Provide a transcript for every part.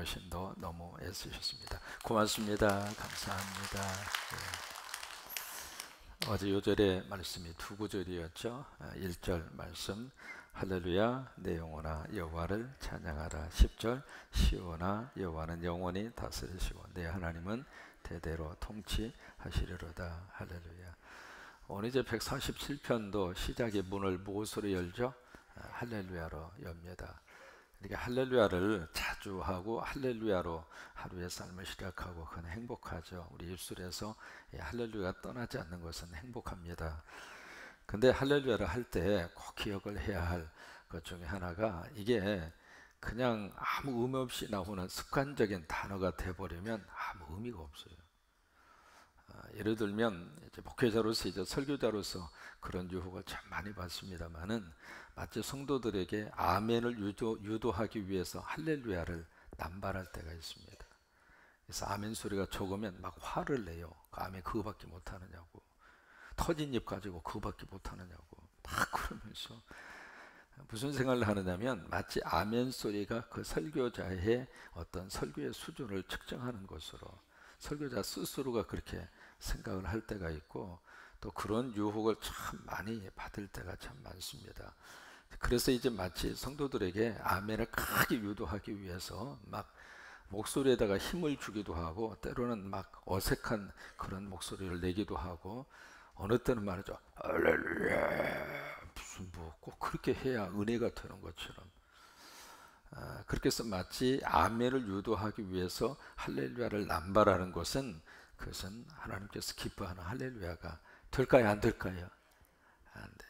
여신도 너무 애쓰셨습니다. 고맙습니다. 감사합니다. 어제 요절의 말씀이 두 구절이었죠. 1절 말씀 할렐루야 내 영혼아 여호와를 찬양하라. 10절 시온아 여호와는 영원히 다스리시고 내 하나님은 대대로 통치하시리로다. 할렐루야. 오늘 이제 147편도 시작의 문을 무엇으로 열죠? 할렐루야로 엽니다. 그러니까 할렐루야를 자주 하고 할렐루야로 하루의 삶을 시작하고 그건 행복하죠. 우리 입술에서 할렐루야가 떠나지 않는 것은 행복합니다. 근데 할렐루야를 할 때 꼭 기억을 해야 할 것 중에 하나가 이게 그냥 아무 의미 없이 나오는 습관적인 단어가 돼버리면 아무 의미가 없어요. 예를 들면 이제 목회자로서 이제 설교자로서 그런 유혹을 참 많이 받습니다만은 마치 성도들에게 아멘을 유도하기 위해서 할렐루야를 남발할 때가 있습니다. 그래서 아멘 소리가 적으면 막 화를 내요. 아멘 그거밖에 못하느냐고, 터진 입 가지고 그거밖에 못하느냐고 막 그러면서 무슨 생각을 하느냐면 마치 아멘 소리가 그 설교자의 어떤 설교의 수준을 측정하는 것으로 설교자 스스로가 그렇게 생각을 할 때가 있고, 또 그런 유혹을 참 많이 받을 때가 참 많습니다. 그래서 이제 마치 성도들에게 아멘을 크게 유도하기 위해서 막 목소리에다가 힘을 주기도 하고, 때로는 막 어색한 그런 목소리를 내기도 하고, 어느 때는 말이죠, 할렐루야 무슨 뭐 꼭 그렇게 해야 은혜가 되는 것처럼 그렇게 해서 마치 아멘을 유도하기 위해서 할렐루야를 남발하는 것은 그것은 하나님께서 기뻐하는 할렐루야가 될까요? 안 될까요? 안 돼.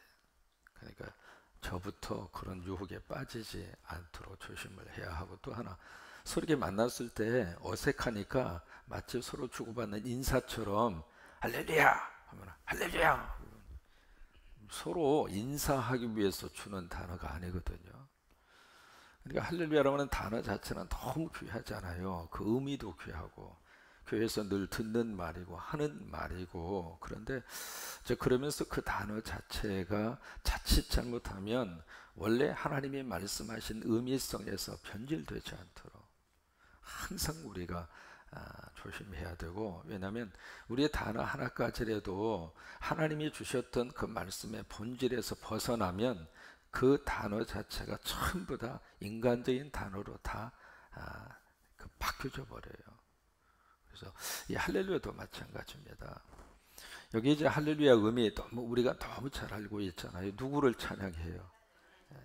그러니까 저부터 그런 유혹에 빠지지 않도록 조심을 해야 하고, 또 하나 서로 이렇게 만났을 때 어색하니까 마치 서로 주고받는 인사처럼 할렐루야 하면 할렐루야, 서로 인사하기 위해서 주는 단어가 아니거든요. 그러니까 할렐루야라고 하는 단어 자체는 너무 귀하잖아요. 그 의미도 귀하고 교회에서 늘 듣는 말이고 하는 말이고, 그런데 그러면서 그 단어 자체가 자칫 잘못하면 원래 하나님이 말씀하신 의미성에서 변질되지 않도록 항상 우리가 조심해야 되고, 왜냐하면 우리의 단어 하나까지라도 하나님이 주셨던 그 말씀의 본질에서 벗어나면 그 단어 자체가 전부 다 인간적인 단어로 다 바뀌어져 버려요. 그래서 이 할렐루야도 마찬가지입니다. 여기 이제 할렐루야 의미 너무 우리가 너무 잘 알고 있잖아요. 누구를 찬양해요?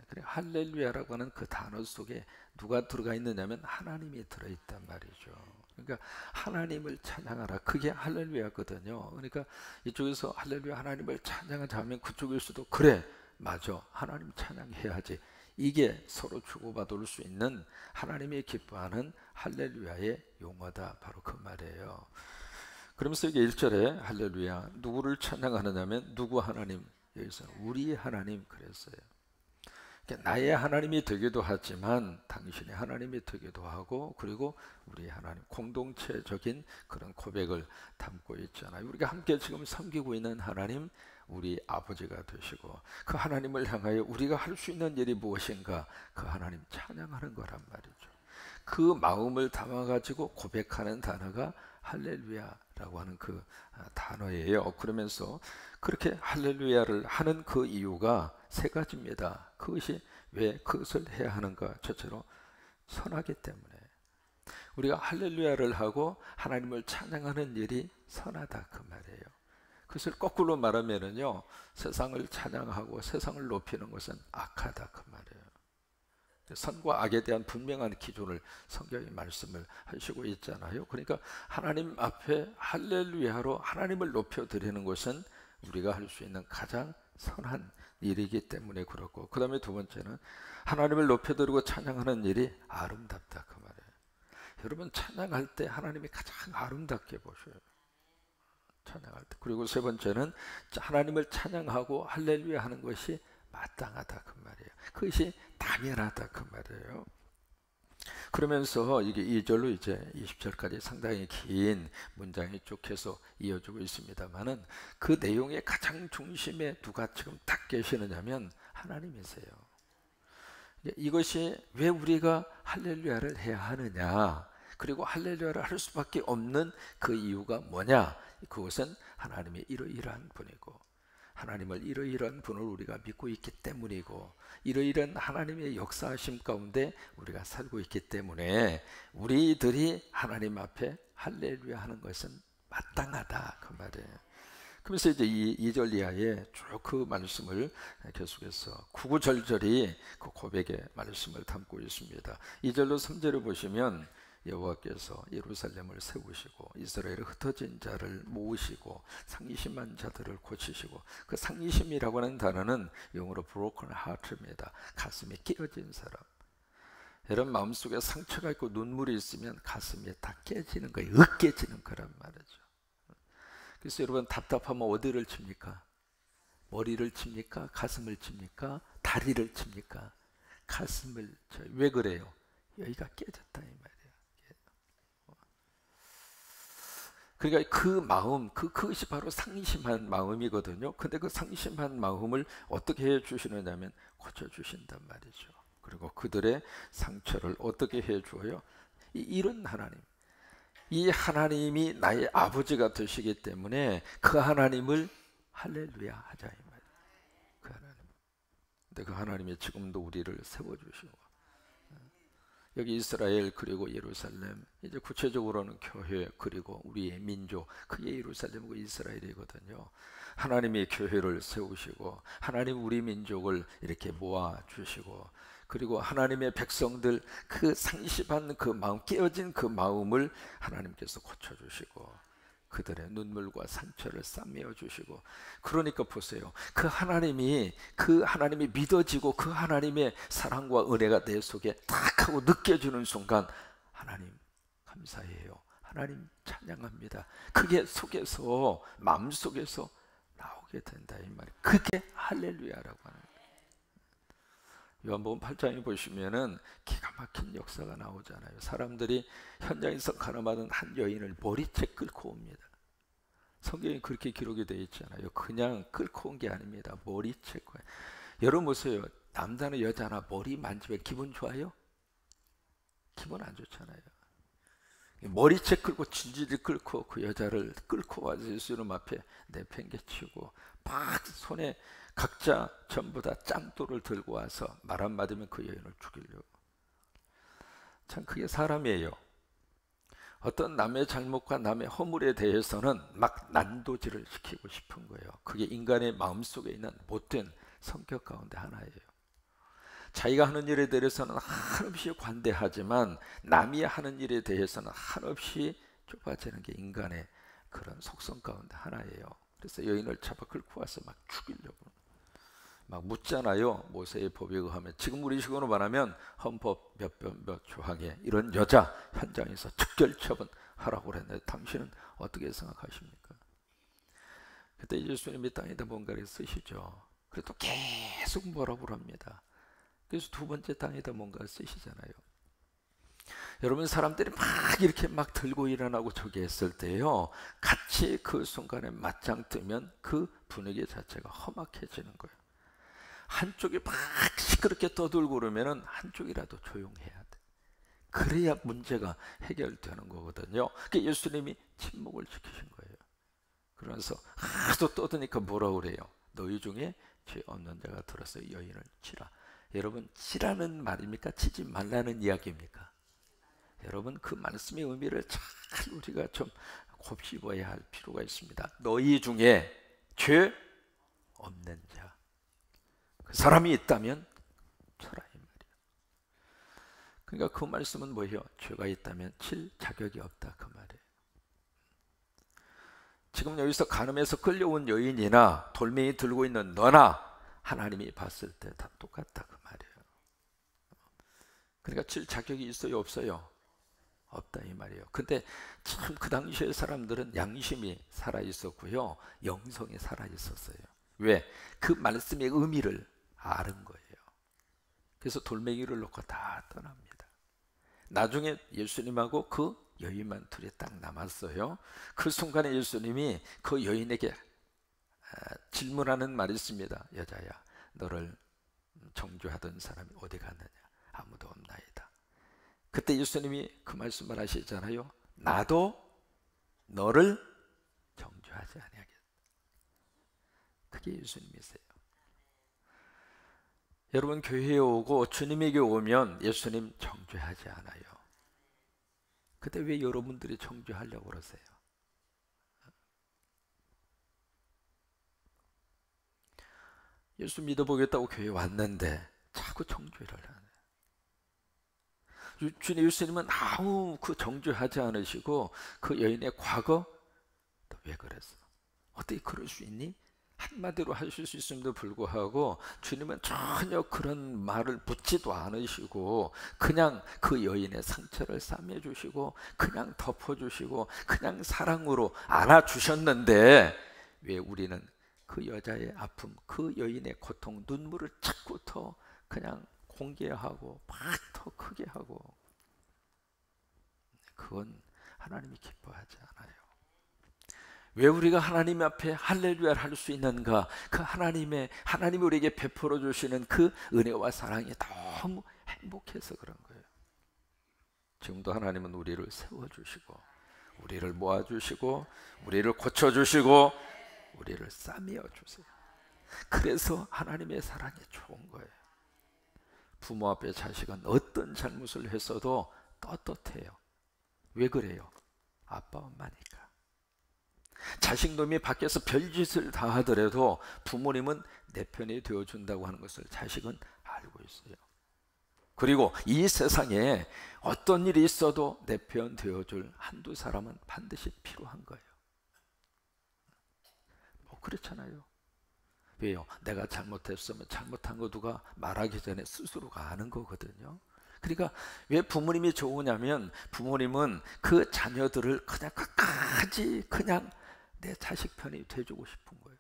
그래, 할렐루야라고 하는 그 단어 속에 누가 들어가 있느냐면 하나님이 들어있단 말이죠. 그러니까 하나님을 찬양하라, 그게 할렐루야거든요. 그러니까 이쪽에서 할렐루야 하나님을 찬양하자 하면 그쪽에서도 그래 맞아 하나님 찬양해야지, 이게 서로 주고받을 수 있는 하나님이 기뻐하는 할렐루야의 용어다, 바로 그 말이에요. 그러면서 이게 1절에 할렐루야 누구를 찬양하느냐면 누구 하나님, 여기서 우리 하나님 그랬어요. 나의 하나님이 되기도 하지만 당신의 하나님이 되기도 하고, 그리고 우리 하나님 공동체적인 그런 고백을 담고 있잖아요. 우리가 함께 지금 섬기고 있는 하나님 우리 아버지가 되시고, 그 하나님을 향하여 우리가 할 수 있는 일이 무엇인가, 그 하나님 찬양하는 거란 말이죠. 그 마음을 담아가지고 고백하는 단어가 할렐루야라고 하는 그 단어예요. 그러면서 그렇게 할렐루야를 하는 그 이유가 세 가지입니다. 그것이 왜 그것을 해야 하는가? 첫째로 선하기 때문에. 우리가 할렐루야를 하고 하나님을 찬양하는 일이 선하다 그 말이에요. 그것을 거꾸로 말하면은요, 세상을 찬양하고 세상을 높이는 것은 악하다 그 말이에요. 선과 악에 대한 분명한 기준을 성경이 말씀을 하시고 있잖아요. 그러니까 하나님 앞에 할렐루야로 하나님을 높여드리는 것은 우리가 할 수 있는 가장 선한 일이기 때문에 그렇고, 그 다음에 두 번째는 하나님을 높여드리고 찬양하는 일이 아름답다 그 말이에요. 여러분 찬양할 때 하나님이 가장 아름답게 보셔요. 찬양할 때. 그리고 세 번째는 하나님을 찬양하고 할렐루야 하는 것이 마땅하다 그 말이에요. 그것이 당연하다 그 말이에요. 그러면서 이게 2절로 이제 20절까지 상당히 긴 문장이 쭉 해서 이어지고 있습니다만은 그 내용의 가장 중심에 누가 지금 딱 계시느냐면 하나님이세요. 이것이 왜 우리가 할렐루야를 해야 하느냐, 그리고 할렐루야를 할 수밖에 없는 그 이유가 뭐냐, 그것은 하나님의 이러이러한 분이고, 하나님을 이러이러한 분을 우리가 믿고 있기 때문이고, 이러이러한 하나님의 역사하심 가운데 우리가 살고 있기 때문에 우리들이 하나님 앞에 할렐루야 하는 것은 마땅하다, 그 말이에요. 그러면서 이제 이 2절 이하에 쭉 그 말씀을 계속해서 구구절절히 그 고백의 말씀을 담고 있습니다. 2절로 3절을 보시면 여호와께서 예루살렘을 세우시고 이스라엘의 흩어진 자를 모으시고 상심한 자들을 고치시고, 그 상심이라고 하는 단어는 영어로 broken heart입니다. 가슴이 깨어진 사람. 여러분 마음속에 상처가 있고 눈물이 있으면 가슴이 다 깨지는 거예요. 으깨지는 거란 말이죠. 그래서 여러분 답답하면 어디를 칩니까? 머리를 칩니까? 가슴을 칩니까? 다리를 칩니까? 가슴을 쳐요. 왜 그래요? 여기가 깨졌다 이 말이에요. 그러니까 그 마음, 그것이 바로 상심한 마음이거든요. 근데 그 상심한 마음을 어떻게 해 주시느냐면 고쳐주신단 말이죠. 그리고 그들의 상처를 어떻게 해 주어요? 이런 하나님, 이 하나님이 나의 아버지가 되시기 때문에 그 하나님을 할렐루야 하자 이 말이에요. 그 하나님. 근데 그 하나님이 지금도 우리를 세워주시고, 여기 이스라엘 그리고 예루살렘, 이제 구체적으로는 교회 그리고 우리의 민족, 그게 예루살렘이고 이스라엘이거든요. 하나님이 교회를 세우시고 하나님 우리 민족을 이렇게 모아주시고, 그리고 하나님의 백성들 그 상심한 그 마음, 깨어진 그 마음을 하나님께서 고쳐주시고 그들의 눈물과 상처를 싸매어 주시고, 그러니까 보세요. 그 하나님이 믿어지고 그 하나님의 사랑과 은혜가 내 속에 딱 하고 느껴지는 순간, 하나님 감사해요, 하나님 찬양합니다, 그게 속에서, 마음속에서 나오게 된다 이 말이에요. 그게 할렐루야라고 하는 거예요. 요한복음 8장에 보시면은 기가 막힌 역사가 나오잖아요. 사람들이 현장에서 가늠하던 한 여인을 머리채 끌고 옵니다. 성경에 그렇게 기록이 되어 있잖아요. 그냥 끌고 온 게 아닙니다. 머리채 거예요. 여러분 보세요. 남자나 여자나 머리 만지면 기분 좋아요? 기분 안 좋잖아요. 머리채 끌고 질질 끌고 그 여자를 끌고 와서 예수님 앞에 내팽개치고 막 손에 각자 전부 다 짱돌을 들고 와서 말 한마디면 그 여인을 죽이려고. 참 그게 사람이에요. 어떤 남의 잘못과 남의 허물에 대해서는 막 난도질을 시키고 싶은 거예요. 그게 인간의 마음속에 있는 못된 성격 가운데 하나예요. 자기가 하는 일에 대해서는 한없이 관대하지만 남이 하는 일에 대해서는 한없이 좁아지는 게 인간의 그런 속성 가운데 하나예요. 그래서 여인을 잡아 끌고 와서 막 죽이려고 막 묻잖아요. 모세의 법에 의하면, 지금 우리 식으로 말하면 헌법 몇 조항에 이런 여자 현장에서 즉결 처분하라고 그랬는데 당신은 어떻게 생각하십니까? 그때 예수님이 땅에다 뭔가를 쓰시죠. 그래도 계속 뭐라고 합니다. 그래서 두 번째 땅에다 뭔가를 쓰시잖아요. 여러분 사람들이 막 이렇게 막 들고 일어나고 저기 했을 때요, 같이 그 순간에 맞짱 뜨면 그 분위기 자체가 험악해지는 거예요. 한쪽이 막 시끄럽게 떠들고 그러면은 한쪽이라도 조용해야 돼. 그래야 문제가 해결되는 거거든요. 그러니까 예수님이 침묵을 지키신 거예요. 그러면서 하도 떠드니까 뭐라 그래요? 너희 중에 죄 없는 자가 들어서 여인을 치라. 여러분 치라는 말입니까? 치지 말라는 이야기입니까? 여러분 그 말씀의 의미를 잘 우리가 좀 곱씹어야 할 필요가 있습니다. 너희 중에 죄 없는 자, 그 사람이 있다면 쳐라 이 말이에요. 그러니까 그 말씀은 뭐예요? 죄가 있다면 칠 자격이 없다 그 말이에요. 지금 여기서 간음해서 끌려온 여인이나 돌멩이 들고 있는 너나 하나님이 봤을 때 다 똑같다 그 말이에요. 그러니까 칠 자격이 있어요 없어요? 없다 이 말이에요. 근데 참 그 당시의 사람들은 양심이 살아 있었고요, 영성이 살아 있었어요. 왜? 그 말씀의 의미를 아는 거예요. 그래서 돌멩이를 놓고 다 떠납니다. 나중에 예수님하고 그 여인만 둘이 딱 남았어요. 그 순간에 예수님이 그 여인에게 질문하는 말이 있습니다. 여자야, 너를 정죄하던 사람이 어디 갔느냐? 아무도 없나이다. 그때 예수님이 그 말씀을 하시잖아요. 나도 너를 정죄하지 아니하겠다. 그게 예수님이세요. 여러분, 교회에 오고 주님에게 오면 예수님 정죄하지 않아요. 근데 왜 여러분들이 정죄하려고 그러세요? 예수 믿어보겠다고 교회 왔는데 자꾸 정죄를 하네. 주님 예수님은 아무 그 정죄하지 않으시고 그 여인의 과거 왜 그랬어? 어떻게 그럴 수 있니? 한마디로 하실 수 있음에도 불구하고 주님은 전혀 그런 말을 묻지도 않으시고 그냥 그 여인의 상처를 싸매주시고 그냥 덮어주시고 그냥 사랑으로 안아주셨는데 왜 우리는 그 여자의 아픔, 그 여인의 고통, 눈물을 자꾸 더 그냥 공개하고 막 더 크게 하고, 그건 하나님이 기뻐하지 않아요. 왜 우리가 하나님 앞에 할렐루야를 할 수 있는가? 그 하나님이 우리에게 베풀어 주시는 그 은혜와 사랑이 너무 행복해서 그런 거예요. 지금도 하나님은 우리를 세워주시고 우리를 모아주시고 우리를 고쳐주시고 우리를 싸매어 주세요. 그래서 하나님의 사랑이 좋은 거예요. 부모 앞에 자식은 어떤 잘못을 했어도 떳떳해요. 왜 그래요? 아빠 엄마니까. 자식놈이 밖에서 별짓을 다 하더라도 부모님은 내 편이 되어준다고 하는 것을 자식은 알고 있어요. 그리고 이 세상에 어떤 일이 있어도 내 편 되어줄 한두 사람은 반드시 필요한 거예요. 뭐 그렇잖아요. 왜요? 내가 잘못했으면 잘못한 거 누가 말하기 전에 스스로가 아는 거거든요. 그러니까 왜 부모님이 좋으냐면 부모님은 그 자녀들을 그냥 끝까지 그냥 내 자식 편이 돼주고 싶은 거예요.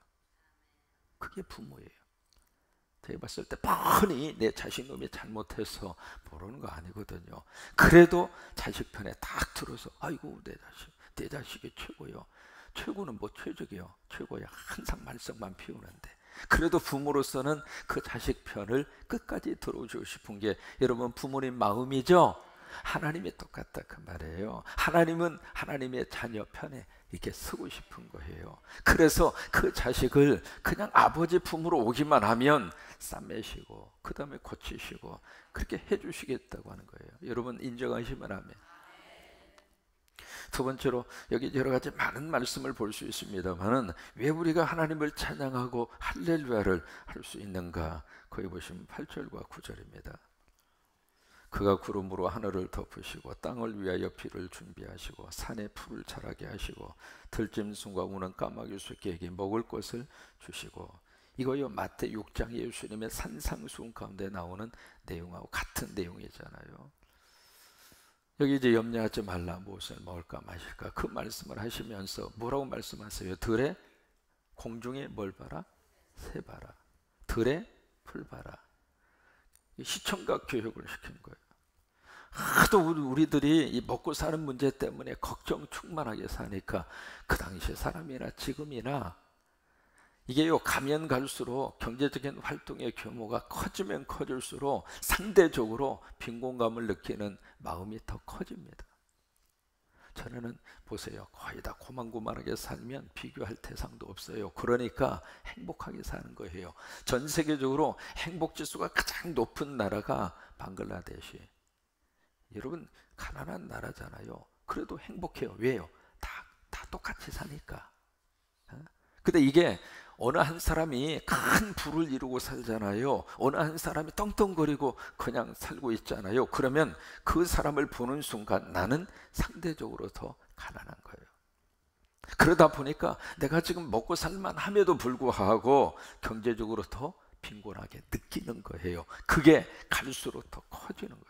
그게 부모예요. 제가 봤을 때 뻔히 내 자식놈이 잘못해서 모르는 거 아니거든요. 그래도 자식 편에 딱 들어서 아이고 내 자식이 최고요. 최고는 뭐 최적이요. 최고야. 항상 말썽만 피우는데. 그래도 부모로서는 그 자식 편을 끝까지 들어주고 싶은 게 여러분 부모님 마음이죠. 하나님이 똑같다 그 말이에요. 하나님은 하나님의 자녀 편에 이렇게 서고 싶은 거예요. 그래서 그 자식을 그냥 아버지 품으로 오기만 하면 싸매시고 그 다음에 고치시고 그렇게 해주시겠다고 하는 거예요. 여러분 인정하시면 아멘. 두 번째로 여기 여러 가지 많은 말씀을 볼 수 있습니다만은 왜 우리가 하나님을 찬양하고 할렐루야를 할 수 있는가? 거기 보시면 8절과 9절입니다. 그가 구름으로 하늘을 덮으시고 땅을 위하여 비를 준비하시고 산에 풀을 자라게 하시고 들짐승과 우는 까마귀 새끼에게 먹을 것을 주시고, 이거요 마태 6장 예수님의 산상수훈 가운데 나오는 내용하고 같은 내용이잖아요. 여기 이제 염려하지 말라, 무엇을 먹을까 마실까 그 말씀을 하시면서 뭐라고 말씀하세요? 들에 공중에 뭘 봐라? 새 봐라. 들에 풀 봐라. 시청각 교육을 시킨 거예요. 하도 우리들이 이 먹고 사는 문제 때문에 걱정 충만하게 사니까 그 당시 사람이나 지금이나 이게요 가면 갈수록 경제적인 활동의 규모가 커지면 커질수록 상대적으로 빈곤감을 느끼는 마음이 더 커집니다. 전에는 보세요, 거의 다 고만고만하게 살면 비교할 대상도 없어요. 그러니까 행복하게 사는 거예요. 전 세계적으로 행복지수가 가장 높은 나라가 방글라데시. 여러분 가난한 나라잖아요. 그래도 행복해요. 왜요? 다 똑같이 사니까. 근데 이게 어느 한 사람이 큰 부를 이루고 살잖아요. 어느 한 사람이 떵떵거리고 그냥 살고 있잖아요. 그러면 그 사람을 보는 순간 나는 상대적으로 더 가난한 거예요. 그러다 보니까 내가 지금 먹고 살만 함에도 불구하고 경제적으로 더 빈곤하게 느끼는 거예요. 그게 갈수록 더 커지는 거예요.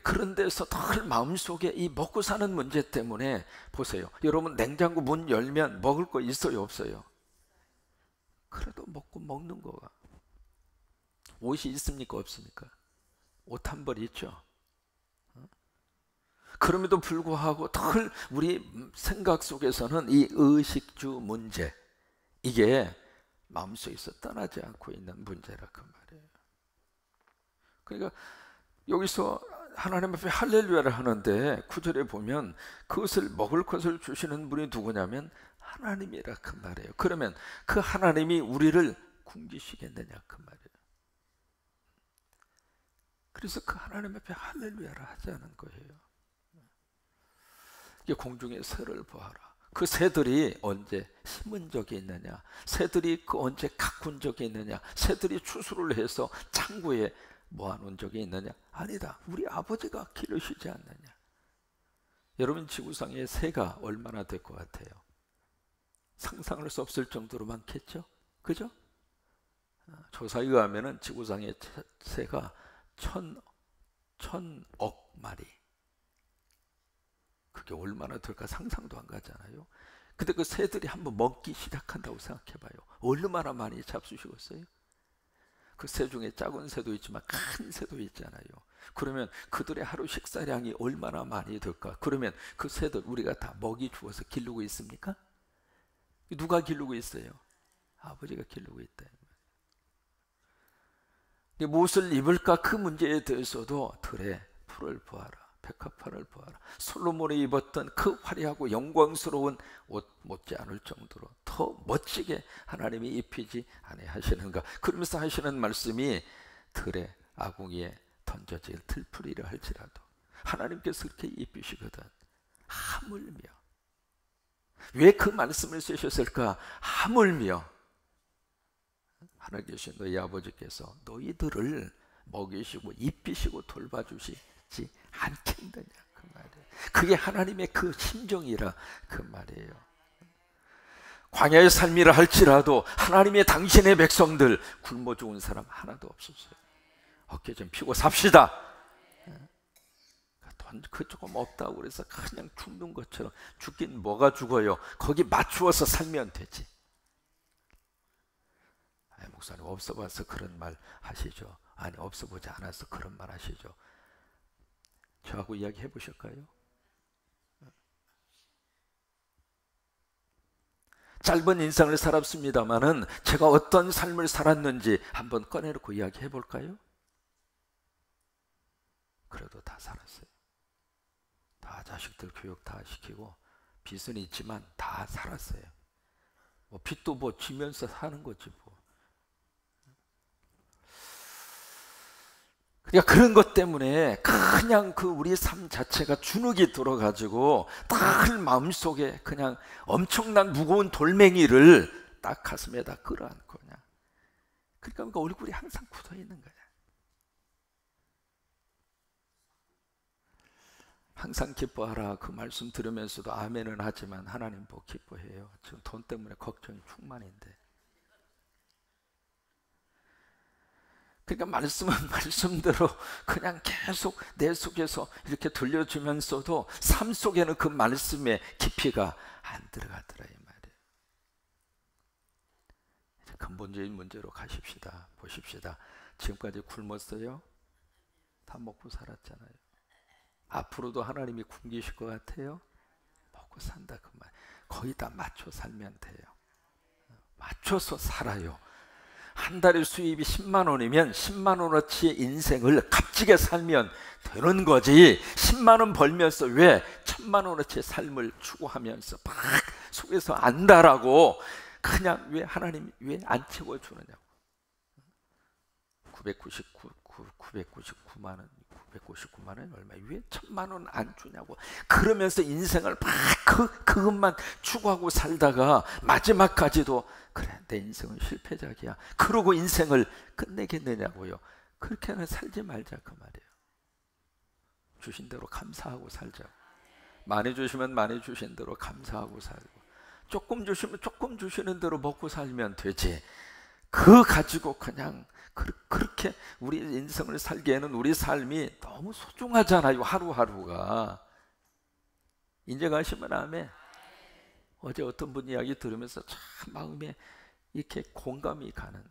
그런 데서 늘 마음속에 이 먹고 사는 문제 때문에 보세요. 여러분 냉장고 문 열면 먹을 거 있어요 없어요? 그래도 먹는 거가. 옷이 있습니까 없습니까? 옷 한 벌 있죠. 그럼에도 불구하고 늘 우리 생각 속에서는 이 의식주 문제, 이게 마음속에서 떠나지 않고 있는 문제라 그 말이에요. 그러니까 여기서 하나님 앞에 할렐루야를 하는데 9절에 보면 그것을 먹을 것을 주시는 분이 누구냐면 하나님이라 그 말이에요. 그러면 그 하나님이 우리를 굶기시겠느냐 그 말이에요. 그래서 그 하나님 앞에 할렐루야를 하자는 거예요. 이게 공중의 새를 보아라. 그 새들이 언제 심은 적이 있느냐, 새들이 그 언제 가꾼 적이 있느냐, 새들이 추수를 해서 창고에 모아놓은 적이 있느냐? 아니다. 우리 아버지가 기르시지 않느냐. 여러분, 지구상에 새가 얼마나 될 것 같아요? 상상할 수 없을 정도로 많겠죠? 그죠? 조사에 의하면 지구상의 새가 천억 마리. 그게 얼마나 될까 상상도 안 가잖아요. 근데 그 새들이 한번 먹기 시작한다고 생각해봐요. 얼마나 많이 잡수시겠어요? 그 새 중에 작은 새도 있지만 큰 새도 있잖아요. 그러면 그들의 하루 식사량이 얼마나 많이 될까? 그러면 그 새들 우리가 다 먹이 주어서 기르고 있습니까? 누가 기르고 있어요? 아버지가 기르고 있다. 무엇을 입을까? 그 문제에 대해서도 들에 풀을 보아라, 백합화를 보아라. 솔로몬이 입었던 그 화려하고 영광스러운 옷 못지 않을 정도로 더 멋지게 하나님이 입히지 아니하시는가. 그러면서 하시는 말씀이 들에 아궁이에 던져질 들풀이라 할지라도 하나님께서 그렇게 입히시거든. 하물며 왜 그 말씀을 쓰셨을까? 하물며 하나님께서 너희 아버지께서 너희들을 먹이시고 입히시고 돌봐주시지 않겠느냐 그 말이에요. 그게 하나님의 그 심정이라 그 말이에요. 광야의 삶이라 할지라도 하나님의 당신의 백성들 굶어 죽은 사람 하나도 없었어요. 어깨 좀 펴고 삽시다. 돈 그 조금 없다고 그래서 그냥 죽는 것처럼 죽긴 뭐가 죽어요. 거기 맞추어서 살면 되지. 아니, 목사님 없어 봐서 그런 말 하시죠. 아니, 없어 보지 않아서 그런 말 하시죠. 저하고 이야기 해보실까요? 짧은 인생을 살았습니다마는 제가 어떤 삶을 살았는지 한번 꺼내놓고 이야기 해볼까요? 그래도 다 살았어요. 다 자식들 교육 다 시키고 빚은 있지만 다 살았어요. 뭐 빚도 뭐 지면서 사는 거지 뭐. 그러니까 그런 것 때문에 그냥 그 우리 삶 자체가 주눅이 들어가지고 딱 마음속에 그냥 엄청난 무거운 돌멩이를 딱 가슴에다 끌어안고 그냥. 그러니까 얼굴이 항상 굳어 있는 거야. 항상 기뻐하라 그 말씀 들으면서도 아멘은 하지만 하나님 뭐 기뻐해요. 지금 돈 때문에 걱정이 충만인데. 그러니까 말씀은 말씀대로 그냥 계속 내 속에서 이렇게 들려주면서도 삶 속에는 그 말씀의 깊이가 안 들어가더라 이 말이에요. 근본적인 문제로 가십시다. 보십시다. 지금까지 굶었어요? 다 먹고 살았잖아요. 앞으로도 하나님이 굶기실 것 같아요? 먹고 산다 그 말. 거기다 맞춰 살면 돼요. 맞춰서 살아요. 한 달에 수입이 10만 원이면 10만 원어치 인생을 값지게 살면 되는 거지. 10만 원 벌면서 왜 1000만 원어치 삶을 추구하면서 막 속에서 안다라고 그냥 왜 하나님이 왜 안 채워주느냐고. 999만 원 999만 원 얼마? 왜 1000만 원 안 주냐고. 그러면서 인생을 막 그것만 추구하고 살다가 마지막까지도 그래 내 인생은 실패작이야 그러고 인생을 끝내겠느냐고요. 그렇게는 살지 말자 그 말이에요. 주신 대로 감사하고 살자고. 많이 주시면 많이 주신 대로 감사하고 살고, 조금 주시면 조금 주시는 대로 먹고 살면 되지. 그거 가지고 그냥 그렇게 우리 인생을 살기에는 우리 삶이 너무 소중하잖아요. 하루하루가. 인정하시면 아멘. 어제 어떤 분 이야기 들으면서 참 마음에 이렇게 공감이 가는,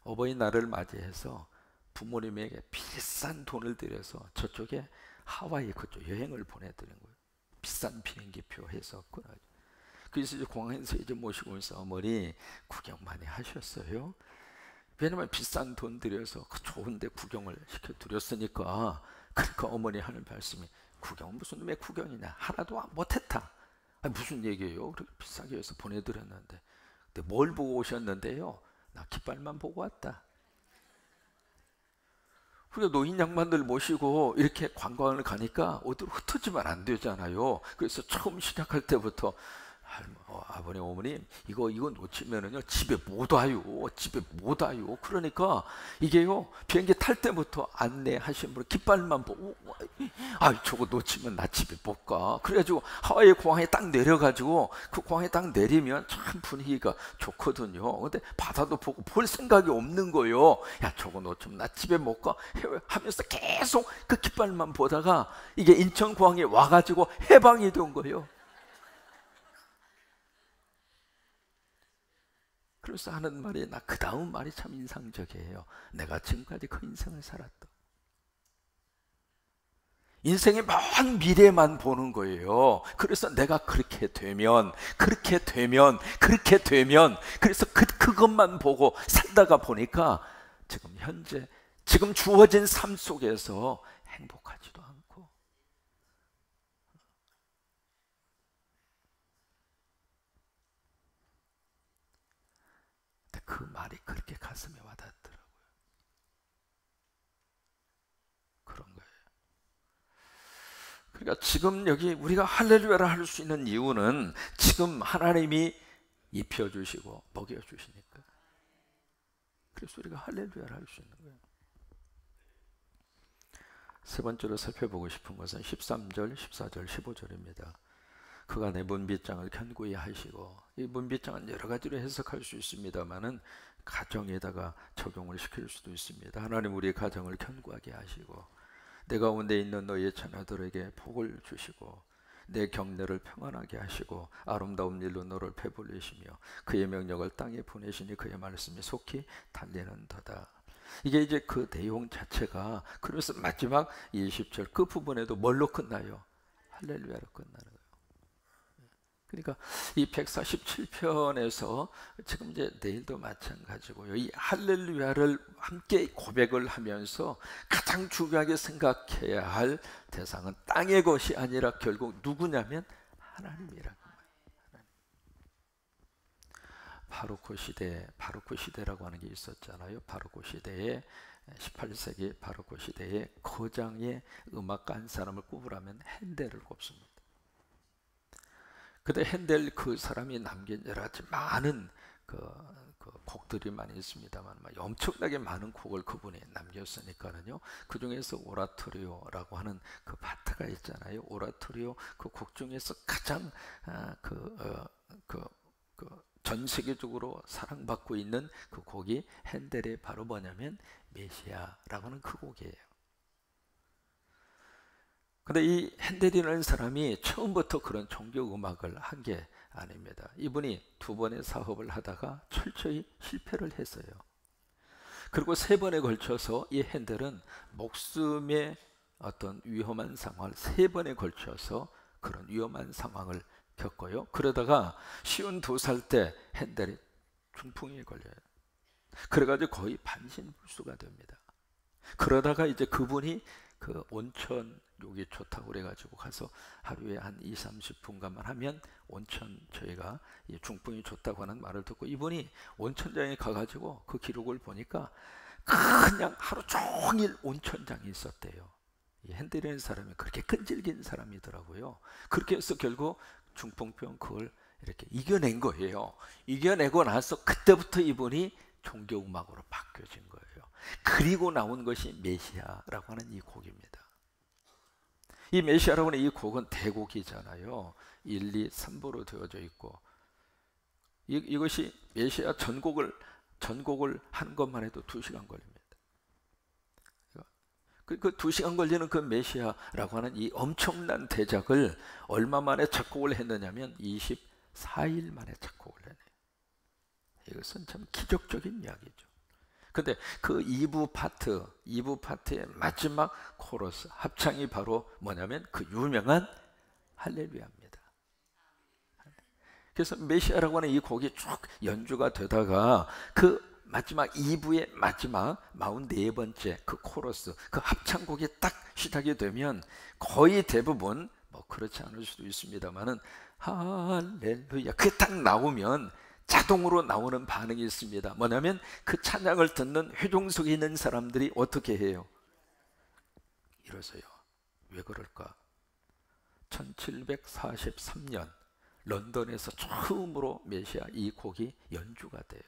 어버이날을 맞이해서 부모님에게 비싼 돈을 들여서 저쪽에 하와이 그쪽 여행을 보내드린 거예요. 비싼 비행기표 해서. 그래서 이제 공항에서 이제 모시고 있어 어머니 구경 많이 하셨어요? 왜냐면 비싼 돈 들여서 그 좋은데 구경을 시켜드렸으니까. 그러니까 어머니 하는 말씀이 구경 무슨 놈의 구경이냐, 하나도 못했다. 아니, 무슨 얘기예요? 그렇게 비싸게 해서 보내드렸는데. 근데 뭘 보고 오셨는데요? 나 깃발만 보고 왔다. 우리가 노인 양반들 모시고 이렇게 관광을 가니까 어디로 흩어지면 안 되잖아요. 그래서 처음 시작할 때부터 아버님 어머님 이거 놓치면은요 집에 못 와요. 집에 못 와요. 그러니까 이게요 비행기 탈 때부터 안내하신 분 깃발만 보고 저거 놓치면 나 집에 못 가. 그래가지고 하와이 공항에 딱 내려가지고 그 공항에 딱 내리면 참 분위기가 좋거든요. 근데 바다도 보고 볼 생각이 없는 거예요. 야 저거 놓치면 나 집에 못 가 하면서 계속 그 깃발만 보다가 이게 인천공항에 와가지고 해방이 된 거예요. 그래서 하는 말이 나 그 다음 말이 참 인상적이에요. 내가 지금까지 그 인생을 살았다. 인생의 먼 미래만 보는 거예요. 그래서 내가 그렇게 되면 그래서 그것만 보고 살다가 보니까 지금 현재 지금 주어진 삶 속에서 행복하지도 않고. 그 말이 그렇게 가슴에 와닿더라고요. 그런 거예요. 그러니까 지금 여기 우리가 할렐루야를 할 수 있는 이유는 지금 하나님이 입혀주시고 먹여주시니까. 그래서 우리가 할렐루야를 할 수 있는 거예요. 세 번째로 살펴보고 싶은 것은 13절, 14절, 15절입니다. 그가 내 문빗장을 견고히 하시고, 이 문빗장은 여러 가지로 해석할 수 있습니다만은 가정에다가 적용을 시킬 수도 있습니다. 하나님 우리의 가정을 견고하게 하시고 내 가운데 있는 너희의 자녀들에게 복을 주시고 내 경내를 평안하게 하시고 아름다운 일로 너를 배불리시며 그의 명령을 땅에 보내시니 그의 말씀이 속히 달리는도다. 이게 이제 그 내용 자체가, 그래서 마지막 20절 그 부분에도 뭘로 끝나요? 할렐루야로 끝나는 거예요. 그러니까 이 147편에서 지금 이제 내일도 마찬가지고요. 이 할렐루야를 함께 고백을 하면서 가장 중요하게 생각해야 할 대상은 땅의 것이 아니라 결국 누구냐면 하나님이라고. 바로크 시대라고 하는 게 있었잖아요. 바로크 시대에 18세기 바로크 시대에 거장의 음악가 한 사람을 꼽으라면 핸델을 꼽습니다. 근데 핸델 그 사람이 남긴 여러 가지 많은 그 곡들이 많이 있습니다만 엄청나게 많은 곡을 그분이 남겼으니까는요. 그 중에서 오라토리오라고 하는 그 파트가 있잖아요. 오라토리오 그 곡 중에서 가장 전 세계적으로 사랑받고 있는 그 곡이 핸델의 바로 뭐냐면 메시아라고 하는 그 곡이에요. 근데 이 핸델이라는 사람이 처음부터 그런 종교 음악을 한 게 아닙니다. 이분이 두 번의 사업을 하다가 철저히 실패를 했어요. 그리고 세 번에 걸쳐서 이 핸델은 목숨의 어떤 위험한 상황을 세 번에 걸쳐서 그런 위험한 상황을 겪어요. 그러다가 52살 때 핸델이 중풍에 걸려요. 그래가지고 거의 반신불수가 됩니다. 그러다가 이제 그분이 그 온천 욕이 좋다고 그래가지고 가서 하루에 한 20-30분간만 하면 온천, 저희가 이 중풍이 좋다고 하는 말을 듣고 이분이 온천장에 가가지고 그 기록을 보니까 그냥 하루 종일 온천장에 있었대요. 이 핸델이라는 사람이 그렇게 끈질긴 사람이더라고요. 그렇게 해서 결국 중풍병 그걸 이렇게 이겨낸 거예요. 이겨내고 나서 그때부터 이분이 종교음악으로 바뀌어진 거예요. 그리고 나온 것이 메시아라고 하는 이 곡입니다. 이 메시아라고 하는 이 곡은 대곡이잖아요. 1, 2, 3부로 되어져 있고 이것이 메시아 전곡을 하는 것만 해도 2시간 걸립니다. 그 2시간 걸리는 그 메시아라고 하는 이 엄청난 대작을 얼마 만에 작곡을 했느냐면 24일 만에 작곡을 해내요. 이것은 참 기적적인 이야기죠. 근데 그 2부 파트의 마지막 코러스 합창이 바로 뭐냐면 그 유명한 할렐루야입니다. 그래서 메시아라고 하는 이 곡이 쭉 연주가 되다가 그 마지막 2부의 마지막 44번째 그 코러스, 그 합창곡이 딱 시작이 되면 거의 대부분 뭐 그렇지 않을 수도 있습니다만은 할렐루야 그게 딱 나오면 자동으로 나오는 반응이 있습니다. 뭐냐면 그 찬양을 듣는 회중 속에 있는 사람들이 어떻게 해요? 이러세요. 왜 그럴까? 1743년 런던에서 처음으로 메시아 이 곡이 연주가 돼요.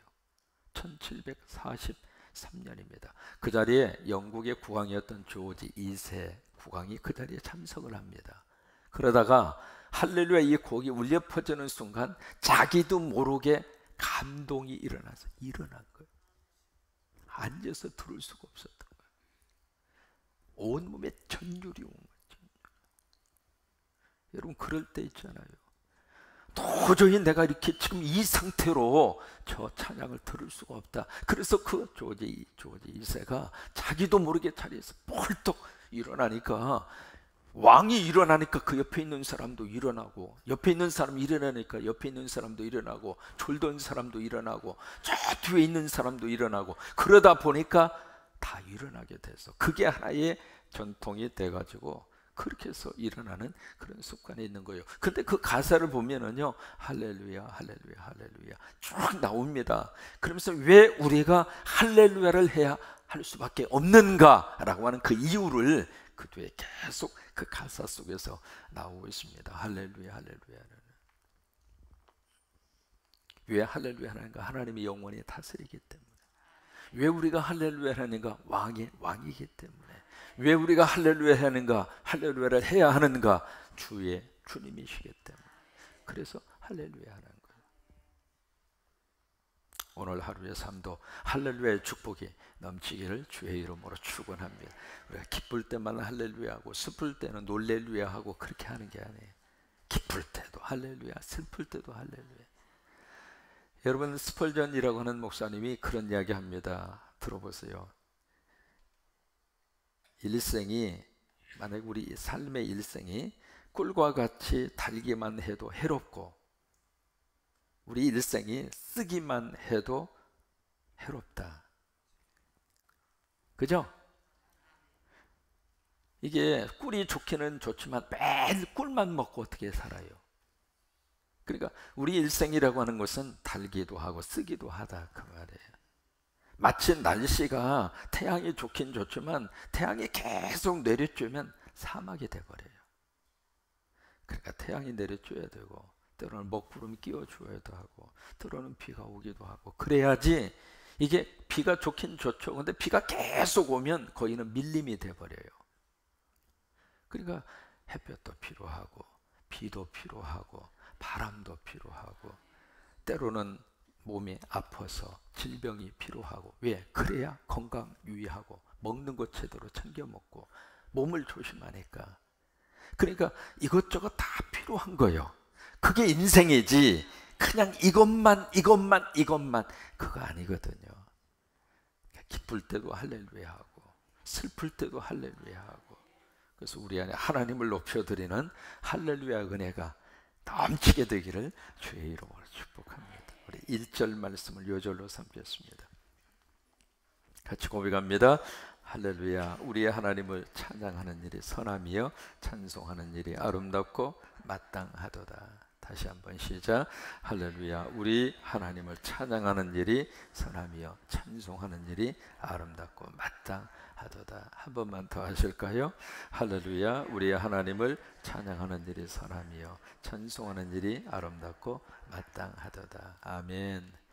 1743년입니다. 그 자리에 영국의 국왕이었던 조지 2세 국왕이 그 자리에 참석을 합니다. 그러다가 할렐루야 이 곡이 울려 퍼지는 순간 자기도 모르게 감동이 일어난 거예요. 앉아서 들을 수가 없었던 거예요. 온몸에 전율이 온 거예요. 여러분 그럴 때 있잖아요. 도저히 내가 이렇게 지금 이 상태로 저 찬양을 들을 수가 없다. 그래서 그 조지 2세가 자기도 모르게 자리에서 벌떡 일어나니까, 왕이 일어나니까 그 옆에 있는 사람도 일어나고, 옆에 있는 사람이 일어나니까 옆에 있는 사람도 일어나고, 졸던 사람도 일어나고, 저 뒤에 있는 사람도 일어나고, 그러다 보니까 다 일어나게 돼서 그게 하나의 전통이 돼가지고 그렇게 해서 일어나는 그런 습관이 있는 거예요. 근데 그 가사를 보면은요, 할렐루야 할렐루야 할렐루야 쭉 나옵니다. 그러면서 왜 우리가 할렐루야를 해야 할 수밖에 없는가 라고 하는 그 이유를 그 뒤에 계속 그 가사 속에서 나오고 있습니다. 할렐루야 할렐루야는 왜 할렐루야 하는가? 하나님이 영원히 다스리기 때문에. 왜 우리가 할렐루야 하는가? 왕이기 때문에. 왜 우리가 할렐루야 하는가? 할렐루야를 해야 하는가? 주의 주님이시기 때문에. 그래서 할렐루야 하는 거예요. 오늘 하루의 삶도 할렐루야의 축복이 넘치기를 주의 이름으로 축원합니다. 우리가 기쁠 때만 할렐루야 하고 슬플 때는 놀렐루야 하고 그렇게 하는 게 아니에요. 기쁠 때도 할렐루야, 슬플 때도 할렐루야. 여러분, 스펄전이라고 하는 목사님이 그런 이야기 합니다. 들어보세요. 일생이, 만약 우리 삶의 일생이 꿀과 같이 달기만 해도 해롭고, 우리 일생이 쓰기만 해도 해롭다. 그죠? 이게 꿀이 좋기는 좋지만 매일 꿀만 먹고 어떻게 살아요? 그러니까 우리 일생이라고 하는 것은 달기도 하고 쓰기도 하다 그 말이에요. 마치 날씨가 태양이 좋긴 좋지만 태양이 계속 내려쬐면 사막이 돼버려요. 그러니까 태양이 내려줘야 되고, 때로는 먹구름 끼워줘야도 하고, 때로는 비가 오기도 하고, 그래야지. 이게 비가 좋긴 좋죠. 근데 비가 계속 오면 거기는 밀림이 돼버려요. 그러니까 햇볕도 필요하고, 비도 필요하고, 바람도 필요하고, 때로는 몸이 아파서 질병이 필요하고. 왜? 그래야 건강 유의하고, 먹는 것 제대로 챙겨 먹고, 몸을 조심하니까. 그러니까 이것저것 다 필요한 거예요. 그게 인생이지 그냥 이것만 그거 아니거든요. 기쁠 때도 할렐루야 하고, 슬플 때도 할렐루야 하고. 그래서 우리 안에 하나님을 높여드리는 할렐루야 은혜가 넘치게 되기를 주의 이름으로 축복합니다. 우리 1절 말씀을 요절로 삼겠습니다. 같이 고백합니다. 할렐루야. 우리의 하나님을 찬양하는 일이 선함이요 찬송하는 일이 아름답고 마땅하도다. 다시 한번 시작. 할렐루야. 우리 하나님을 찬양하는 일이 선함이요 찬송하는 일이 아름답고 마땅하도다. 한 번만 더 하실까요? 할렐루야. 우리의 하나님을 찬양하는 일이 선함이요 찬송하는 일이 아름답고 마땅하도다. 아멘.